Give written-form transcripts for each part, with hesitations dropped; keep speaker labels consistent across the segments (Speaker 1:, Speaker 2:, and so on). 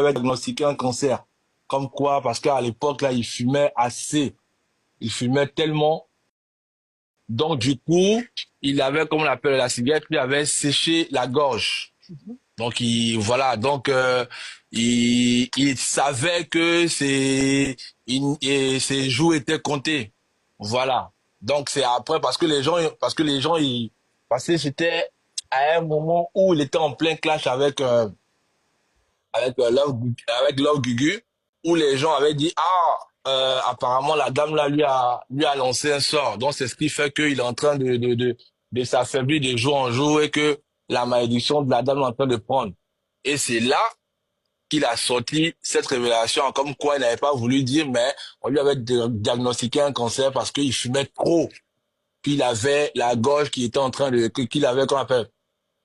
Speaker 1: avait diagnostiqué un cancer. Comme quoi, parce qu'à l'époque, là, il fumait assez. Il fumait tellement. Donc, du coup, il avait, comme on appelle la cigarette, lui avait séché la gorge. Donc, voilà. Donc, il savait que ses jours étaient comptés. Voilà. Donc, c'est après, parce que c'était à un moment où il était en plein clash avec Love Gugu, où les gens avaient dit, apparemment, la dame là lui a lancé un sort. Donc, c'est ce qui fait qu'il est en train de s'affaiblir de jour en jour et que la malédiction de la dame est en train de prendre. Et c'est là qu'il a sorti cette révélation, comme quoi il n'avait pas voulu dire, mais on lui avait diagnostiqué un cancer parce qu'il fumait trop. Puis il avait la gorge qui était en train qu'il avait, qu'on appelle,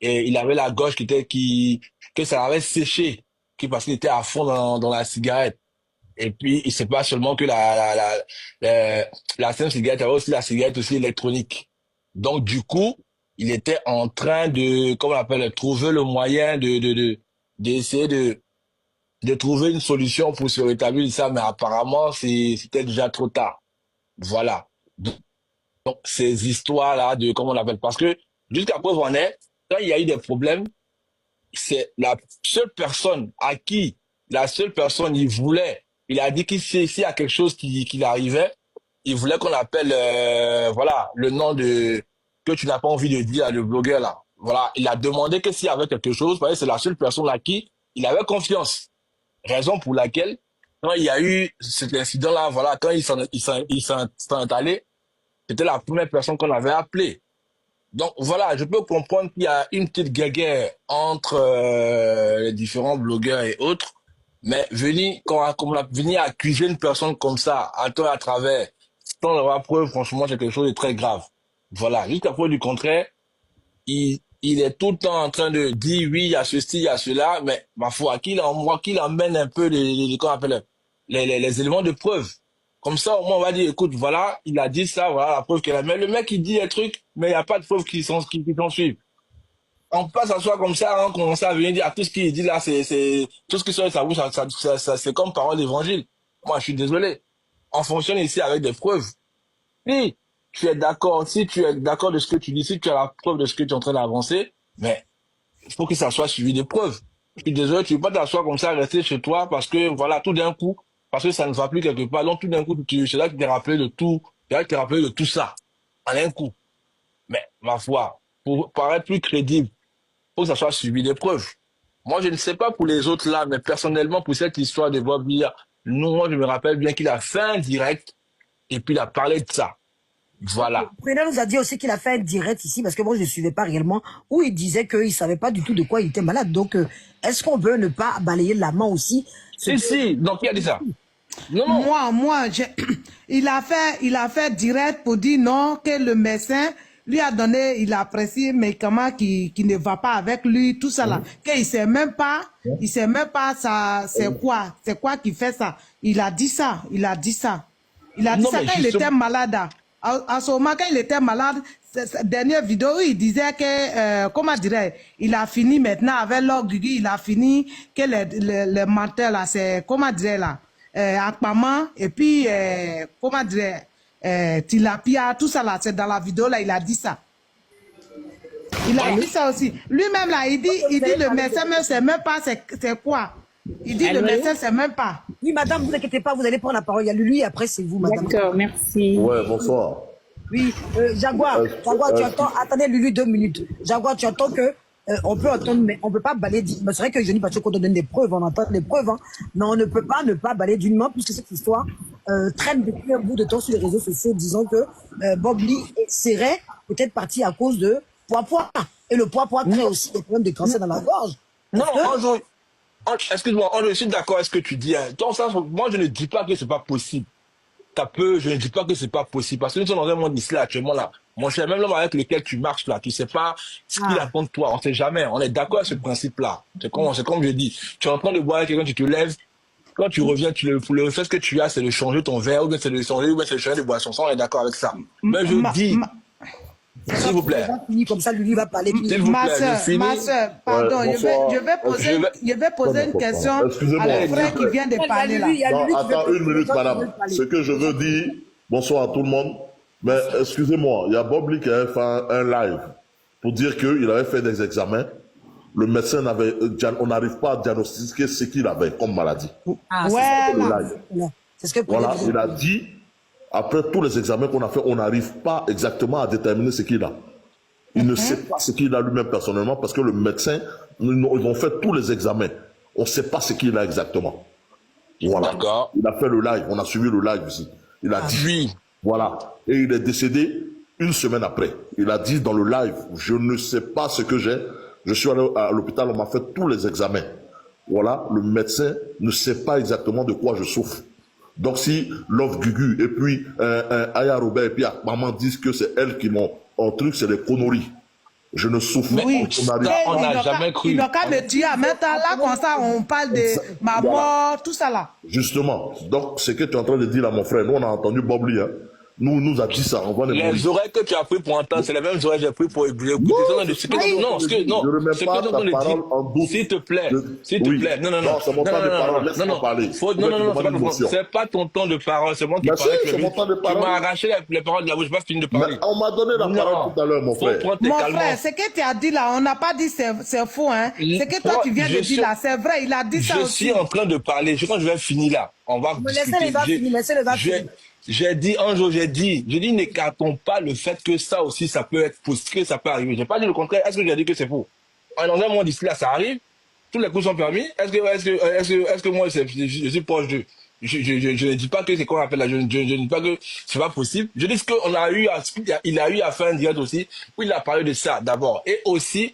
Speaker 1: et il avait la gorge que ça avait séché, parce qu'il était à fond dans la cigarette. Et puis, c'est pas seulement que la simple cigarette, il y avait aussi la cigarette aussi électronique. Donc, du coup, il était en train comment on appelle, trouver le moyen d'essayer de trouver une solution pour se rétablir de ça, mais apparemment, c'était déjà trop tard. Voilà. Donc, ces histoires-là comment on appelle, parce que jusqu'à preuve en est, quand il y a eu des problèmes, c'est la seule personne, il a dit s'il y a quelque chose qui arrivait, il voulait qu'on appelle, voilà, le nom que tu n'as pas envie de dire, le blogueur là. Voilà, il a demandé que s'il y avait quelque chose, parce que c'est la seule personne à qui il avait confiance. Raison pour laquelle, quand il y a eu cet incident-là, voilà, quand il s'en est allé, c'était la première personne qu'on avait appelée. Donc voilà, je peux comprendre qu'il y a une petite guerre entre les différents blogueurs et autres, mais venir accuser une personne comme ça, à tort et à travers, sans avoir preuve, franchement, c'est quelque chose de très grave. Voilà, jusqu'à preuve du contraire, il est tout le temps en train de dire oui, il y a ceci, il y a cela, mais ma foi, qu'il emmène un peu qu'on appelle les éléments de preuve. Comme ça, au moins, on va dire, écoute, voilà, il a dit ça, voilà la preuve qu'il a. Mais le mec, il dit un truc, mais il n'y a pas de preuves qui s'en suivent. On peut s'asseoir comme ça, on commence à venir dire, tout ce qu'il dit là, tout ce qui sort de sa bouche, c'est comme parole d'évangile. Moi, je suis désolé. On fonctionne ici avec des preuves. Si tu es d'accord de ce que tu dis, si tu as la preuve de ce que tu es en train d'avancer, mais il faut que ça soit suivi de preuves. Je suis désolé, tu ne peux pas t'asseoir comme ça, rester chez toi, parce que, voilà, tout d'un coup, parce que ça ne va plus quelque part. Donc, tout d'un coup, c'est là que tu t'es rappelé de tout, c'est là que tu t'es rappelé de tout ça, en un coup. Mais, ma foi, pour paraître plus crédible, il faut que ça soit suivi de preuves. Moi, je ne sais pas pour les autres là, mais personnellement, pour cette histoire de Bob Lia, moi, je me rappelle bien qu'il a fait un direct, et puis il a parlé de ça. Voilà.
Speaker 2: Président nous a dit aussi qu'il a fait un direct ici, parce que moi, je ne suivais pas réellement, où il disait qu'il ne savait pas du tout de quoi il était malade. Donc, est-ce qu'on peut ne pas balayer la main aussi?
Speaker 1: Si, donc qui a dit ça?
Speaker 3: Non. Moi, il a fait direct pour dire non, que le médecin lui a donné, il a apprécié médicament qui ne va pas avec lui, tout ça là. Qu'il sait même pas, ça, c'est quoi qui fait ça. Il a dit ça quand il était malade. À ce moment, quand il était malade, cette dernière vidéo, il disait que, comment dirais il a fini maintenant avec l'orgueil, il a fini que les menteurs là, c'est, comment dirais là, Akpama, et puis, comment dirais Tilapia, tout ça là, c'est dans la vidéo là, il a dit ça. Il a dit ça aussi. Lui-même là, il dit le médecin même sait même pas c'est quoi. Il dit le médecin sait même pas.
Speaker 2: Oui, madame, vous inquiétez pas, vous allez prendre la parole. Il y a lui, après c'est vous, madame.
Speaker 4: D'accord, merci.
Speaker 5: Ouais, bonsoir.
Speaker 2: Oui, Jaguar, tu entends, attendez Lulu 2 minutes. Jaguar, tu entends que on peut entendre, mais on peut pas balayer. Mais c'est vrai que je dis parce qu'on donne des preuves, on entend des preuves, hein, mais on ne peut pas ne pas balayer d'une main, puisque cette histoire traîne depuis un bout de temps sur les réseaux sociaux, disant que Bob Lee serait peut-être parti à cause de poids. Et le poids crée aussi des problèmes de cancer dans la gorge.
Speaker 1: Non, excuse-moi, je suis d'accord avec ce que tu dis. Hein. Dans ça, moi, je ne dis pas que c'est pas possible. Je ne dis pas que c'est pas possible. Parce que nous sommes dans un monde ici, là, actuellement, là. Mon cher, même l'homme avec lequel tu marches, là, tu sais pas ce qu'il attend de toi. On sait jamais. On est d'accord avec ce principe-là. C'est comme je dis. Tu es en train de boire avec quelqu'un, tu te lèves. Quand tu reviens, le fait que tu as, c'est de changer ton verre, ou bien c'est de changer de boisson. Ça, on est d'accord avec ça. Mais je dis, S'il vous plaît.
Speaker 2: Comme ça, lui va parler.
Speaker 1: S'il vous plaît, je finis.
Speaker 3: Ma soeur, pardon,
Speaker 4: Ouais,
Speaker 3: je vais poser une question à mon frère qui vient de parler là.
Speaker 4: Non, attends une minute, madame. Ce que je veux dire, bonsoir à tout le monde, mais excusez-moi, il y a Bob Lee qui avait fait un live pour dire qu'il avait fait des examens. Le médecin on n'arrive pas à diagnostiquer ce qu'il avait comme maladie.
Speaker 2: Ah, c'est ce que
Speaker 4: voilà, il a dit, après tous les examens qu'on a fait, on n'arrive pas exactement à déterminer ce qu'il a. Il ne sait pas ce qu'il a lui-même personnellement parce que le médecin, ils ont fait tous les examens. On ne sait pas ce qu'il a exactement. Voilà.
Speaker 1: D'accord.
Speaker 4: Il a fait le live, on a suivi le live ici. Il a dit,
Speaker 1: Oui.
Speaker 4: voilà. Et il est décédé une semaine après. Il a dit dans le live, je ne sais pas ce que j'ai. Je suis allé à l'hôpital, on m'a fait tous les examens. Voilà, le médecin ne sait pas exactement de quoi je souffre. Donc si Love Gugu et puis Aya Robert et puis maman disent que c'est elles qui m'ont un truc, c'est des conneries. Je ne souffre pas.
Speaker 3: Oui,
Speaker 1: on n'a jamais cru.
Speaker 3: Il n'a qu'à me dire, maintenant là, comme ça, on parle de ma mort, tout ça là.
Speaker 4: Justement, donc ce que tu es en train de dire là, mon frère, nous on a entendu Bob Lee, hein. Nous a dit ça, on va
Speaker 1: les oreilles que tu as pris pour entendre, c'est les mêmes oreilles que j'ai pris pour écouter.
Speaker 4: Je remets pas ta parole en doute.
Speaker 1: S'il te plaît, s'il te plaît. Non,
Speaker 4: c'est mon temps de parole, laisse-moi parler.
Speaker 1: C'est pas ton temps de parole, c'est moi qui parle.
Speaker 4: C'est mon temps de parole.
Speaker 1: Tu m'as arraché les paroles de la bouche, j'ai pas fini de parler.
Speaker 4: On m'a donné la parole tout à l'heure, mon frère.
Speaker 3: Mon frère, ce que tu as dit là, on n'a pas dit c'est faux, hein. Ce que toi tu viens de dire là, c'est vrai, il a dit ça aussi.
Speaker 1: Je suis en train de parler, quand je vais finir là, on va discuter. J'ai dit, un jour, j'ai dit, n'écartons pas le fait que ça aussi, ça peut être possible, que ça peut arriver. J'ai pas dit le contraire. Est-ce que j'ai dit que c'est faux? En anglais, moi, d'ici là, ça arrive. Tous les coups sont permis. Est-ce que moi, je suis proche de, je ne dis pas que c'est qu'on appelle là, je ne dis pas que c'est pas possible. Je dis qu'il a eu à faire un direct aussi, où il a parlé de ça, d'abord. Et aussi,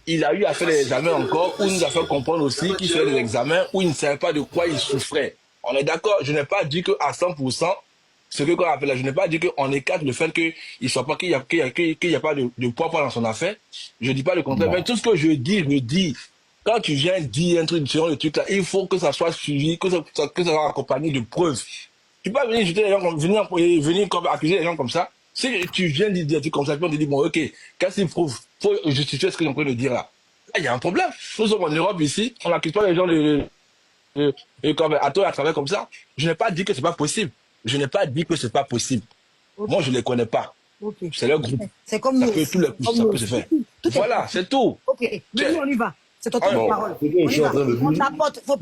Speaker 1: il a eu à faire des examens encore, où il nous a fait comprendre aussi qu'il faisait des examens, où il ne savait pas de quoi il souffrait. On est d'accord? Je n'ai pas dit qu'à 100%, ce que qu'on appelle là, je n'ai pas dit qu'on écarte le fait qu'il n'y a pas de poids dans son affaire. Je dis pas le contraire. Mais tout ce que je dis. Quand tu viens dire un truc sur le truc là, il faut que ça soit suivi, que ça soit accompagné de preuves. Tu peux pas venir jeter les gens venir accuser les gens comme ça. Si tu viens dire des trucs comme ça, tu peux te dire, bon, ok, qu'est-ce qu'il prouve? Faut justifier ce que j'ai en train de dire là. Il y a un problème. Nous sommes en Europe ici, on n'accuse pas les gens à toi à travers comme ça. Je n'ai pas dit que c'est pas possible. Je n'ai pas dit que c'est pas possible. Okay. Moi, je les connais pas. Okay. C'est leur groupe.
Speaker 2: C'est comme nous.
Speaker 1: Tous les coups, ça peut se faire. Voilà, c'est tout.
Speaker 2: Ok. Nous, on y va. C'est ton temps de parole. On t'apporte. Faut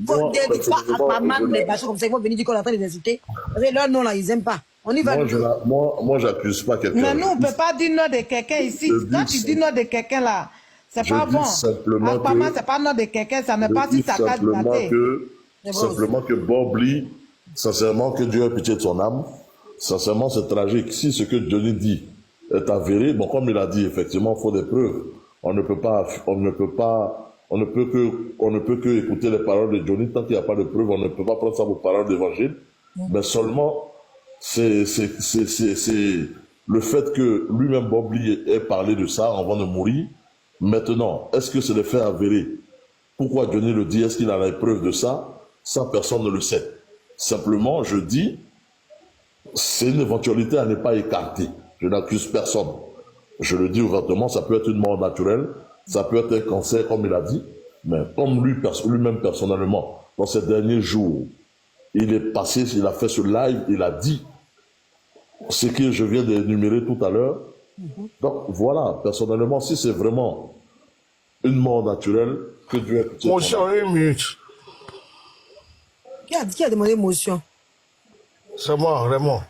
Speaker 2: pas à maman les bâches comme ça. Ils vont venir dire qu'on est en train de les insulter. Leur nom là, ils aiment pas. On y va.
Speaker 4: Moi, j'accuse pas quelqu'un.
Speaker 3: Mais nous, on peut pas dire nom de quelqu'un ici. Quand tu dis nom de quelqu'un là, c'est pas bon. Apparemment, c'est pas nom de quelqu'un. Ça n'est pas si ça casse la tête.
Speaker 4: Simplement que Bob Lee, sincèrement, que Dieu ait pitié de son âme. Sincèrement, c'est tragique. Si ce que Johnny dit est avéré, bon, comme il a dit, effectivement, il faut des preuves. On ne peut que écouter les paroles de Johnny tant qu'il n'y a pas de preuves. On ne peut pas prendre ça pour parole d'évangile. Mais seulement, c'est le fait que lui-même Bob Lee ait parlé de ça avant de mourir. Maintenant, est-ce que c'est des faits avérés? Pourquoi Johnny le dit? Est-ce qu'il a les preuves de ça? Ça, personne ne le sait. Simplement, je dis, c'est une éventualité à ne pas écarter. Je n'accuse personne. Je le dis ouvertement, ça peut être une mort naturelle, ça peut être un cancer, comme il a dit, mais comme lui-même personnellement, dans ces derniers jours, il est passé, il a fait ce live, il a dit ce que je viens d'énumérer tout à l'heure. Donc voilà, personnellement, si c'est vraiment une mort naturelle, que Dieu ait pitié.
Speaker 5: Motion, une minute.
Speaker 2: Qui a demandé motion?
Speaker 5: C'est moi, Raymond.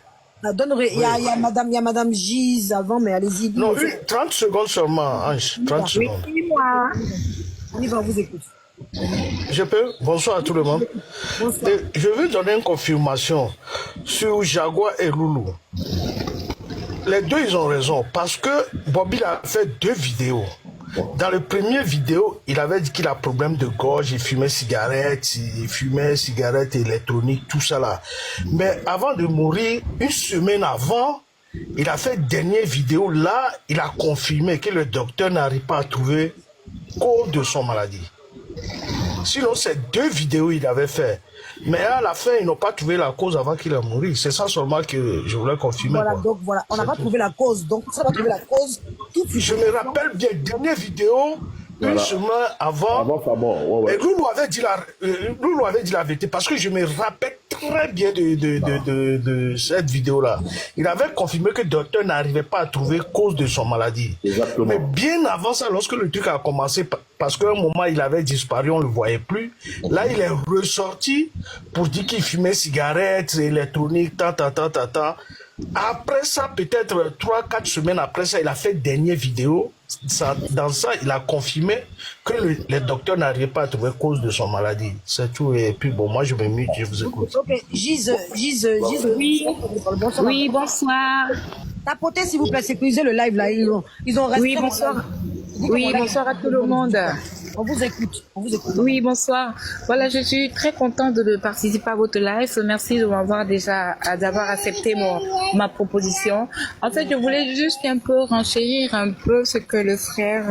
Speaker 2: Il y a Madame Gise avant, mais allez-y.
Speaker 5: Non, 30 secondes seulement, Ange. 30 secondes.
Speaker 2: On y va, on vous écoute.
Speaker 5: Je peux? Bonsoir à tout le monde. Bonsoir. Je veux donner une confirmation sur Jaguar et Loulou. Les deux, ils ont raison, parce que Bobby a fait 2 vidéos. Dans la première vidéo, il avait dit qu'il a un problème de gorge, il fumait cigarette électronique, tout ça là. Mais avant de mourir, une semaine avant, il a fait une dernière vidéo. Là, il a confirmé que le docteur n'arrive pas à trouver cause de son maladie. Sinon, c'est 2 vidéos qu'il avait fait. Mais à la fin, ils n'ont pas trouvé la cause avant qu'il a mouru. C'est ça seulement que je voulais confirmer.
Speaker 2: Voilà,
Speaker 5: Quoi.
Speaker 2: donc voilà, on n'a pas trouvé la cause. Donc, ça va trouver la cause tout de suite.
Speaker 5: Je me rappelle bien, dernière vidéo, une semaine avant.
Speaker 4: Avant sa mort, ouais.
Speaker 5: Et Loulou avait dit la vérité parce que je me rappelle très bien de cette vidéo-là. Il avait confirmé que le docteur n'arrivait pas à trouver cause de son maladie.
Speaker 4: Exactement.
Speaker 5: Mais bien avant ça, lorsque le truc a commencé, parce qu'à un moment il avait disparu, on ne le voyait plus. Là, il est ressorti pour dire qu'il fumait cigarettes, électroniques, Après ça, peut-être 3-4 semaines après ça, il a fait dernière vidéo. Dans ça, il a confirmé que les docteurs n'arrivaient pas à trouver cause de son maladie. C'est tout. Et puis bon, moi je me mute, je vous écoute.
Speaker 2: Ok, Gise,
Speaker 6: Oui,
Speaker 2: bonsoir.
Speaker 6: oui, bonsoir.
Speaker 2: Tapotez s'il vous plaît, sécurisez le live là. Ils ont resté.
Speaker 6: Oui, bonsoir. Oui, bonsoir à tout le monde.
Speaker 2: On vous écoute, on vous écoute.
Speaker 6: Oui, bonsoir. Voilà, je suis très contente de participer à votre live. Merci de m'avoir d'avoir accepté ma proposition. En fait, je voulais juste un peu renchérir un peu ce que le frère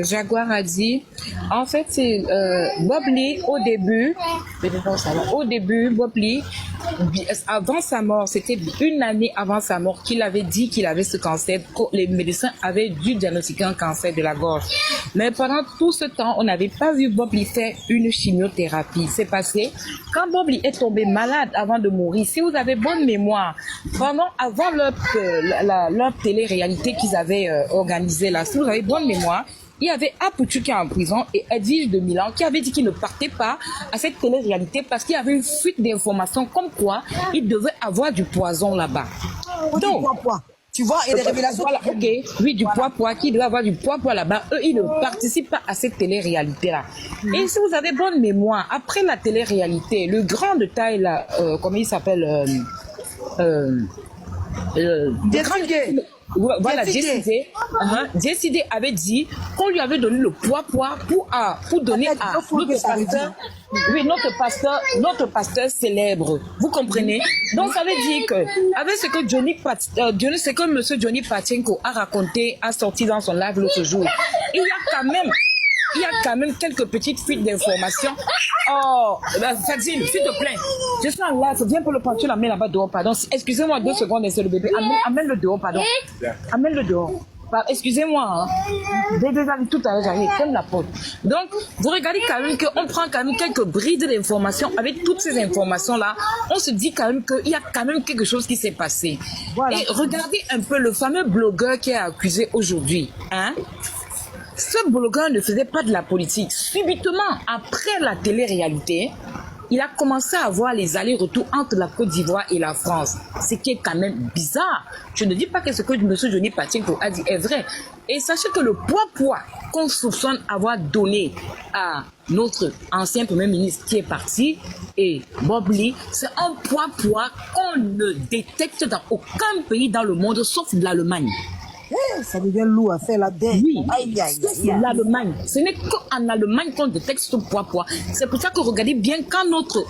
Speaker 6: Jaguar a dit. En fait, c'est Bob Lee au début, Bob Lee, avant sa mort, c'était une année avant sa mort qu'il avait dit qu'il avait ce cancer. Les médecins avaient dû diagnostiquer un cancer de la gorge. Mais pendant tout ce temps, on n'avait pas vu Bob Lee faire une chimiothérapie. C'est passé quand Bob Lee est tombé malade avant de mourir. Si vous avez bonne mémoire, avant leur télé-réalité qu'ils avaient organisée là, si vous avez bonne mémoire, il y avait Aputu qui est en prison et Edwige de Milan qui avait dit qu'il ne partait pas à cette télé-réalité parce qu'il y avait une fuite d'informations comme quoi il devait avoir du poison là-bas. Donc,
Speaker 2: tu vois, et des révélations.
Speaker 6: Voilà, ok. Oui, du poids, qui doit avoir du poids là-bas. Eux, ils ne participent pas à cette télé-réalité-là. Et si vous avez bonne mémoire, après la télé-réalité, le grand de taille là, comment il s'appelle voilà, Décidé avait dit qu'on lui avait donné le poids pour donner à notre pasteur, oui, notre pasteur célèbre. Vous comprenez? Donc ça veut dire que avec ce que monsieur Johnny Pachenko a raconté, a sorti dans son live l'autre jour, il y a quand même quelques petites fuites d'informations. Oh, Fadzil, s'il te plaît, je suis en live, viens pour le prendre, tu l'amènes là-bas dehors, pardon. Excusez-moi 2 secondes, c'est le bébé. Amène-le dehors, pardon. Amène-le dehors. Excusez-moi, déjà tout à l'heure, j'arrive, ferme la porte. Donc, vous regardez quand même qu'on prend quand même quelques brides d'informations. Avec toutes ces informations-là, on se dit quand même qu'il y a quand même quelque chose qui s'est passé. Voilà. Et regardez un peu le fameux blogueur qui est accusé aujourd'hui, hein. Ce blogueur ne faisait pas de la politique. Subitement, après la télé-réalité, il a commencé à avoir les allers-retours entre la Côte d'Ivoire et la France. Ce qui est quand même bizarre. Je ne dis pas que ce que M. Johnny Pachenko a dit est vrai. Et sachez que le poids qu'on soupçonne avoir donné à notre ancien Premier ministre qui est parti, et Bob Lee, c'est un poids qu'on ne détecte dans aucun pays dans le monde, sauf l'Allemagne.
Speaker 2: Ça devient lourd à faire la dette.
Speaker 6: Oui, l'Allemagne. Ce n'est qu'en Allemagne qu'on détecte ce poids. C'est pour ça que regardez bien quand notre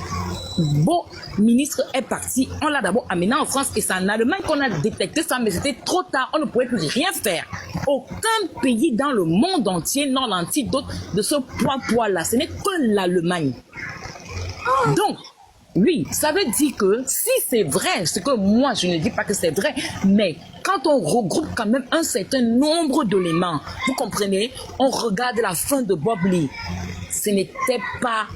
Speaker 6: beau ministre est parti, on l'a d'abord amené en France et c'est en Allemagne qu'on a détecté ça, mais c'était trop tard, on ne pouvait plus rien faire. Aucun pays dans le monde entier n'a l'antidote de ce poids-là. Ce n'est que l'Allemagne. Donc, oui, ça veut dire que si c'est vrai, ce que moi je ne dis pas que c'est vrai, mais quand on regroupe quand même un certain nombre d'éléments, vous comprenez, on regarde la fin de Bob Lee. Ce n'était pas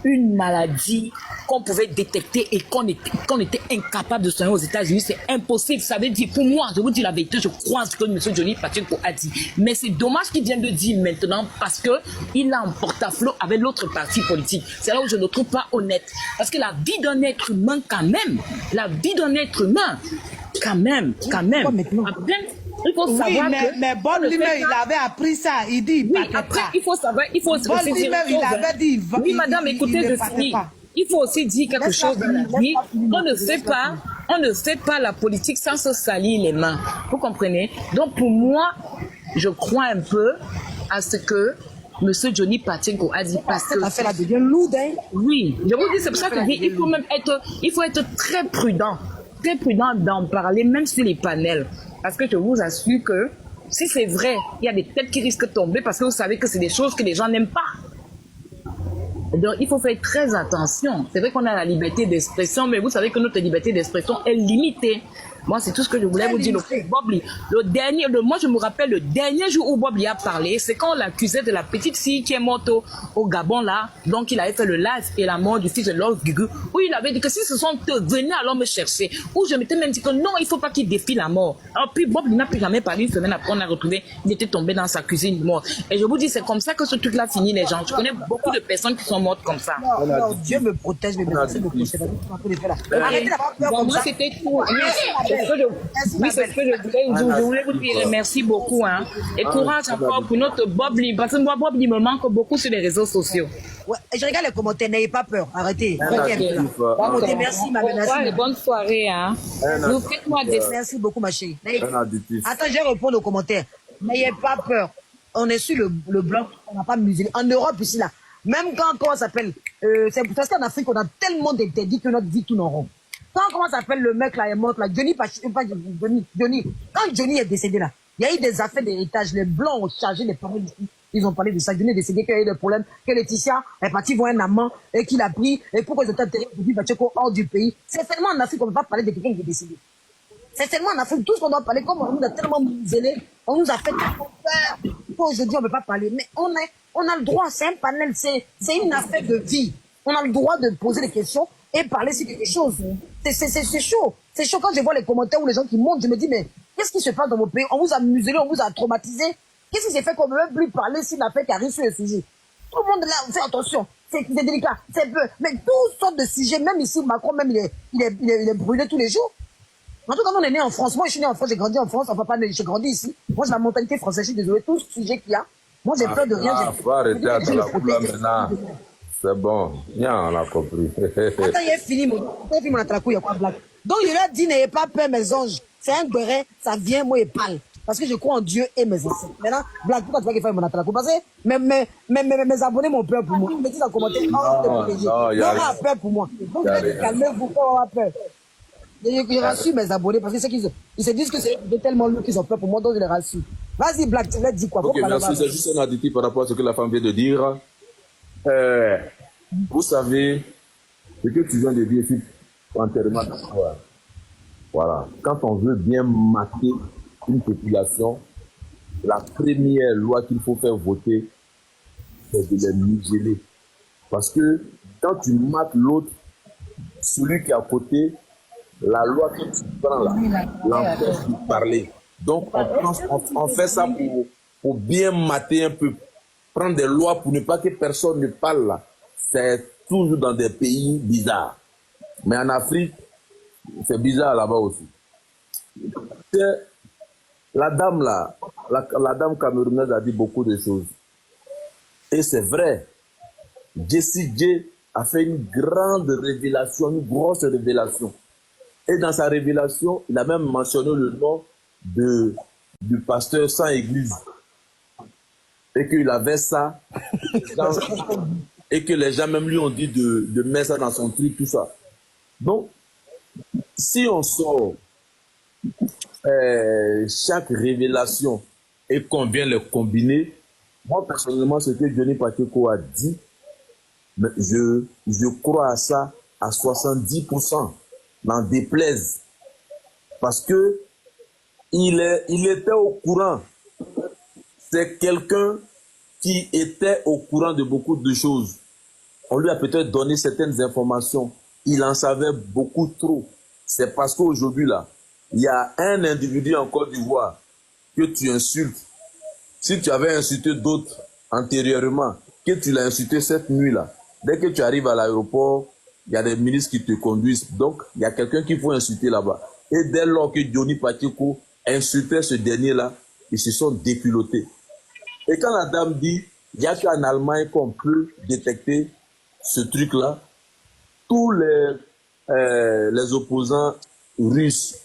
Speaker 6: une maladie qu'on pouvait détecter et qu'on était incapable de soigner aux États-Unis. C'est impossible. Ça veut dire, pour moi, je vous dis la vérité, je crois ce que M. Johnny Pachenko a dit. Mais c'est dommage qu'il vienne de dire maintenant parce qu'il a un porte-à-flot avec l'autre parti politique. C'est là où je ne trouve pas honnête. Parce que la vie d'un être humain, quand même, Après, il faut savoir
Speaker 2: mais Bob Lee, il avait appris ça. Il dit,
Speaker 6: oui, après, il faut savoir, il faut
Speaker 2: Bob Lee, il avait dit,
Speaker 6: oui, madame, écoutez, je finis. Il faut aussi dire quelque chose. On ne fait pas la politique sans se salir les mains. Vous comprenez? Donc, pour moi, je crois un peu à ce que M. Johnny Pachenko a dit parce que...
Speaker 2: Ça la devient lourde, hein?
Speaker 6: Oui, je vous dis, c'est pour ça que je dis, il faut être très prudent d'en parler, même sur les panels. Parce que je vous assure que si c'est vrai, il y a des têtes qui risquent de tomber parce que vous savez que c'est des choses que les gens n'aiment pas. Donc, il faut faire très attention. C'est vrai qu'on a la liberté d'expression, mais vous savez que notre liberté d'expression est limitée. Moi, c'est tout ce que je voulais vous dire. Moi, je me rappelle le dernier jour où Bob Lee a parlé, c'est quand on l'accusait de la petite fille qui est morte au Gabon, là. Donc, il avait fait le live et la mort du fils de Lord Gugu, où il avait dit que si ce sont eux, venez alors me chercher. Où je m'étais même dit que non, il ne faut pas qu'il défie la mort. Alors, puis Bob Lee n'a plus jamais parlé. Une semaine après, on a retrouvé, il était tombé dans sa cuisine mort. Et je vous dis, c'est comme ça que ce truc-là finit, les gens. Je connais beaucoup de personnes qui sont mortes comme ça.
Speaker 2: Non, Dieu me protège, mais merci beaucoup. Arrêtez d'avoir peur comme
Speaker 6: Moi,
Speaker 2: ça.
Speaker 6: c'était tout. Oui, c'est ce que je voulais vous dire. Je voulais vous dire merci beaucoup. Hein. Et courage encore pour notre Bob Lee. Parce que moi, Bob Lee me manque beaucoup sur les réseaux sociaux.
Speaker 2: Ouais, et je regarde les commentaires, n'ayez pas peur, arrêtez. Merci, ma belle.
Speaker 6: Merci. Bonne soirée. Hein. Vous faites-moi des...
Speaker 2: Merci beaucoup, ma chérie. Attends, je vais répondre aux commentaires. N'ayez pas peur. On est sur le bloc, on n'a pas muselé. En Europe, ici, là, même quand, comment ça s'appelle, c'est parce qu'en Afrique, on a tellement d'interdits que notre vie tourne en rond. Quand, comment ça s'appelle, le mec là est mort là, Johnny, quand Johnny est décédé là, il y a eu des affaires d'héritage, les Blancs ont chargé les parents ici. Ils ont parlé de ça, Johnny est décédé, qu'il y a eu des problèmes, que Laetitia est partie voir un amant et qu'il a pris, et pourquoi ils ont enterré Boubi Bacheko hors du pays. C'est seulement en Afrique qu'on ne peut pas parler de quelqu'un qui est décédé. C'est seulement en Afrique, tout ce qu'on doit parler, comme on nous a tellement muselé, on nous a fait tellement peur, qu'aujourd'hui on ne peut pas parler. Mais on a le droit, c'est un panel, c'est une affaire de vie. On a le droit de poser des questions et parler sur quelque chose. C'est chaud. C'est chaud quand je vois les commentaires où les gens qui montent, je me dis, mais qu'est-ce qui se passe dans mon pays? On vous a muselé, on vous a traumatisé. Qu'est-ce qui s'est fait qu'on ne veut même plus parler sur l'affaire qui arrive sur le sujet? Tout le monde là, fait attention. C'est délicat, c'est peu. Mais toutes sortes de sujets, même ici, Macron, même il est brûlé tous les jours. En tout cas, on est né en France. Moi, je suis né en France, j'ai grandi en France. Papa, j'ai grandi ici. Moi, j'ai la mentalité française. Je suis désolé. Tout ce sujet qu'il y a, moi, j'ai peur de rien.
Speaker 7: Faut arrêter à la couleur maintenant. C'est bon. Bien, on a compris.
Speaker 2: Attends, il est fini, mon atracou, il y a quoi, blague. Donc, je leur dis, n'ayez pas peur, mes anges. C'est un béret, ça vient, moi, et parle. Parce que je crois en Dieu et mes ancêtres. Maintenant, blague, pourquoi tu vas qu'il fasse mon atracou? Parce que mes abonnés m'ont peur pour moi. Ils me disent en commentaire, oh, non, a peur pour moi. Donc, calmez-vous, pas avoir peur. Je rassure mes abonnés parce que c'est qu'ils se disent que c'est tellement lourd qu'ils ont peur pour moi, donc je les rassure. Vas-y, Black, tu vas dire quoi?
Speaker 7: Ok, merci. C'est juste un additif par rapport à ce que la femme vient de dire. Vous savez, ce que tu viens de dire, c'est entièrement d'accord. Voilà. Quand on veut bien mater une population, la première loi qu'il faut faire voter, c'est de les museler. Parce que quand tu mates l'autre, celui qui est à côté, la loi que tu prends là, l'empêche de parler. Donc, on fait ça pour bien mater un peu, prendre des lois pour ne pas que personne ne parle là. C'est toujours dans des pays bizarres. Mais en Afrique, c'est bizarre là-bas aussi. La dame là, la dame camerounaise a dit beaucoup de choses. Et c'est vrai. Jessie J a fait une grande révélation, une grosse révélation. Et dans sa révélation, il a même mentionné le nom du pasteur sans église. Et qu'il avait ça. Et que les gens même lui ont dit de mettre ça dans son truc, tout ça. Donc, si on sort chaque révélation et qu'on vient les combiner, moi personnellement, ce que Johnny Pacheco a dit, mais je crois à ça à 70%. N'en déplaise, parce que il était au courant. C'est quelqu'un qui était au courant de beaucoup de choses. On lui a peut-être donné certaines informations. Il en savait beaucoup trop. C'est parce qu'aujourd'hui là, il y a un individu en Côte d'Ivoire que tu insultes. Si tu avais insulté d'autres antérieurement, que tu l'as insulté cette nuit là, dès que tu arrives à l'aéroport, il y a des ministres qui te conduisent. Donc, il y a quelqu'un qu'il faut insulter là-bas. Et dès lors que Johnny Pacheco insultait ce dernier-là, ils se sont déculottés. Et quand la dame dit, il n'y a qu'en Allemagne qu'on peut détecter ce truc-là, tous les opposants russes,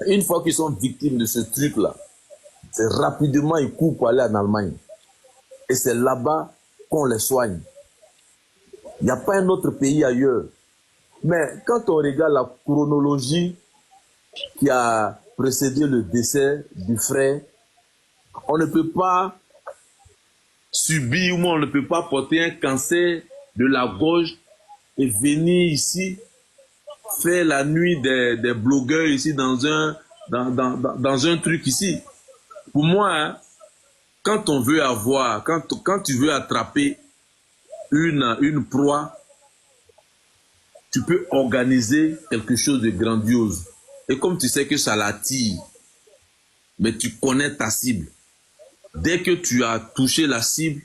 Speaker 7: une fois qu'ils sont victimes de ce truc-là, c'est rapidement ils courent pour aller en Allemagne. Et c'est là-bas qu'on les soigne. Il n'y a pas un autre pays ailleurs. Mais quand on regarde la chronologie qui a précédé le décès du frère, on ne peut pas subir ou on ne peut pas porter un cancer de la gauche et venir ici faire la nuit des blogueurs ici dans un truc ici. Pour moi, hein, quand on veut avoir, quand tu veux attraper une proie, tu peux organiser quelque chose de grandiose. Et comme tu sais que ça l'attire, mais tu connais ta cible. Dès que tu as touché la cible,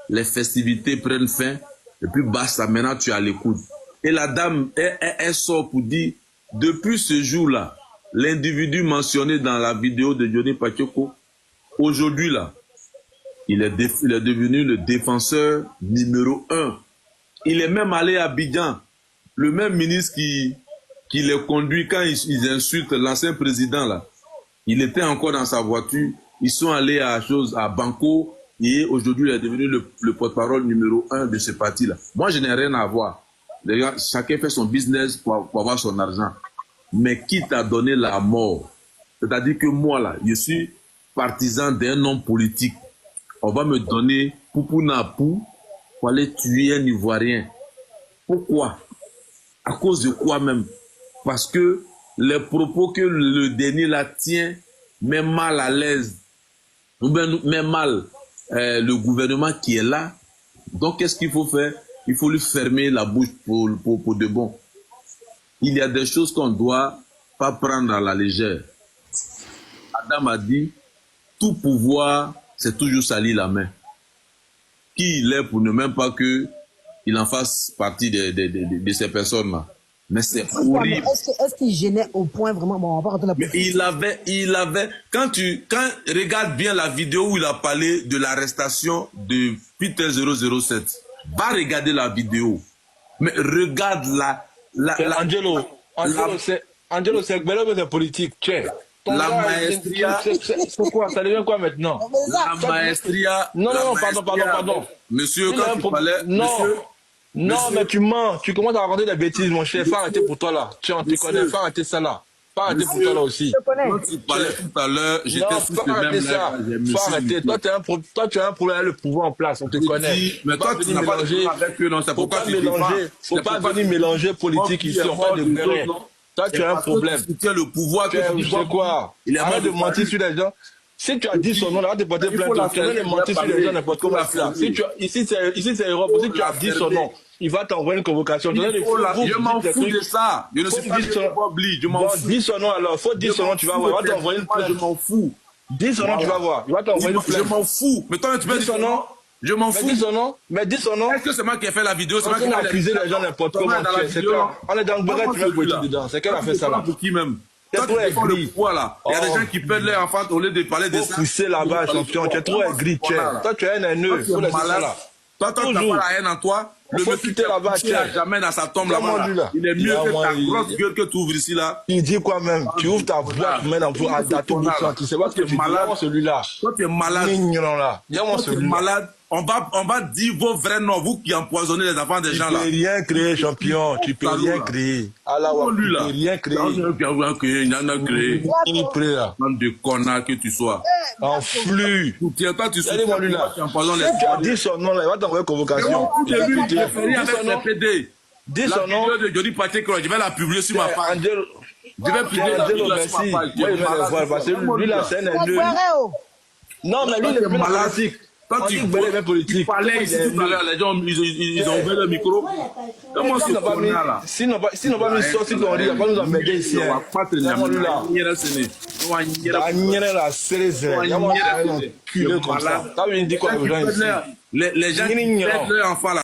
Speaker 7: les festivités prennent fin, et puis basta, maintenant tu as l'écoute. Et la dame, elle sort pour dire, depuis ce jour-là, l'individu mentionné dans la vidéo de Johnny Pacheco, aujourd'hui là, il est devenu le défenseur numéro 1. Il est même allé à Abidjan. Le même ministre qui les conduit quand ils insultent l'ancien président là. Il était encore dans sa voiture. Ils sont allés à Banco et aujourd'hui il est devenu le porte-parole numéro 1 de ce parti-là. Moi, je n'ai rien à voir. Les gars, chacun fait son business pour avoir son argent. Mais qui t'a donné la mort? C'est-à-dire que moi là, je suis partisan d'un homme politique. On va me donner Poupounapou pour aller tuer un Ivoirien. Pourquoi? À cause de quoi même? Parce que les propos que le dernier là tient met mal à l'aise, ou bien met mal le gouvernement qui est là. Donc qu'est-ce qu'il faut faire? Il faut lui fermer la bouche pour de bon. Il y a des choses qu'on ne doit pas prendre à la légère. Adam a dit, tout pouvoir, c'est toujours salir la main. Qui il est pour ne même pas qu'il en fasse partie de ces personnes-là. Mais c'est horrible.
Speaker 2: Est-ce qu'il gênait au point vraiment? Bon, on va rentrer dans la...
Speaker 7: Mais il avait, quand regarde bien la vidéo où il a parlé de l'arrestation de Peter 007, va regarder la vidéo. Mais regarde
Speaker 1: Angelo, c'est politique. Tiens.
Speaker 7: La maestria.
Speaker 1: C'est quoi? Ça devient quoi maintenant?
Speaker 7: La maestria.
Speaker 1: Non, pardon.
Speaker 7: Monsieur, quand tu parlais.
Speaker 1: Non, mais tu mens. Tu commences à raconter des bêtises, mon cher. Faut arrêter pour toi là. Tu connais. Faut arrêter ça là. Faut arrêter pour toi là aussi.
Speaker 7: Quand tu parlais tout à l'heure, j'étais sur ce même là.
Speaker 1: Faut arrêter. Toi, tu as un problème avec le pouvoir en place. On te connaît.
Speaker 7: Mais toi, tu n'as pas mélangé avec eux, non? C'est pourquoi tu
Speaker 1: faut pas venir mélanger politique ici. On parle de rien. Toi, tu as un problème.
Speaker 7: Tu as le pouvoir.
Speaker 1: Tu sais quoi? Arrête de mentir sur les gens. Si tu as dit son nom, là, tu peux porter plainte. Tu viens de mentir sur les gens n'importe comment. Ici, c'est Europe. Si tu as dit son nom, il va t'envoyer une convocation.
Speaker 7: Je m'en fous de ça. Je ne suis pas je m'en fous.
Speaker 1: Dis son nom alors. Faut dire son nom, tu vas voir. Il va t'envoyer une plainte.
Speaker 7: Je m'en fous.
Speaker 1: Dis son nom, tu vas voir. Il va t'envoyer une plainte.
Speaker 7: Je m'en fous. Mais toi, tu peux dire son nom. Je m'en fous.
Speaker 1: Mais dis son nom.
Speaker 7: Est-ce que c'est moi qui ai fait la vidéo? C'est moi
Speaker 1: qui ai accusé les gens n'importe comment. On est dans le beurre, tu vas politique dedans. C'est qu'elle a fait ça là.
Speaker 7: Pour qui même? Toi, tu es le poids là. Il y a des gens qui perdent leur enfant au lieu de parler de ça.
Speaker 1: Pousser là-bas, champion. Tu es trop aigri, toi, tu es un haineux.
Speaker 7: Toi, tu n'as pas la haine en toi. Le monsieur là-bas, tu n'as jamais dans sa tombe là-bas. Il est mieux que ta grosse gueule que tu ouvres ici là.
Speaker 1: Il dit quoi même? Tu ouvres ta boîte, tu mets dans tout bouchon. Tu sais pas ce que tu es malade, celui-là.
Speaker 7: Toi, tu es malade.
Speaker 1: Dis-moi celui-là.
Speaker 7: Malade. On va dire vos vrais noms, vous qui empoisonnez les enfants des gens là.
Speaker 1: Tu peux rien créer, champion. Tu peux rien créer. Allah, tu peux rien créer.
Speaker 7: Il y en a créé. Bande de connards que tu sois.
Speaker 1: En flux.
Speaker 7: Tiens, toi, tu
Speaker 1: sais. Tu as dit son nom là, il va t'envoyer convocation. Dis son nom.
Speaker 7: La vidéo de Johnny Pacheco, je vais la publier sur ma page. Je vais publier la vidéo sur ma page.
Speaker 1: Parce que lui là, c'est un haineux. Non, mais lui, il est plus politique.
Speaker 7: Quand tu parlais ici tout à l'heure, les gens, ils ont ouvert le micro. Comment
Speaker 1: s'ils n'ont pas mis sorti ton riz, il va pas nous emmerder ici. Les gens qui mettent leur enfant là.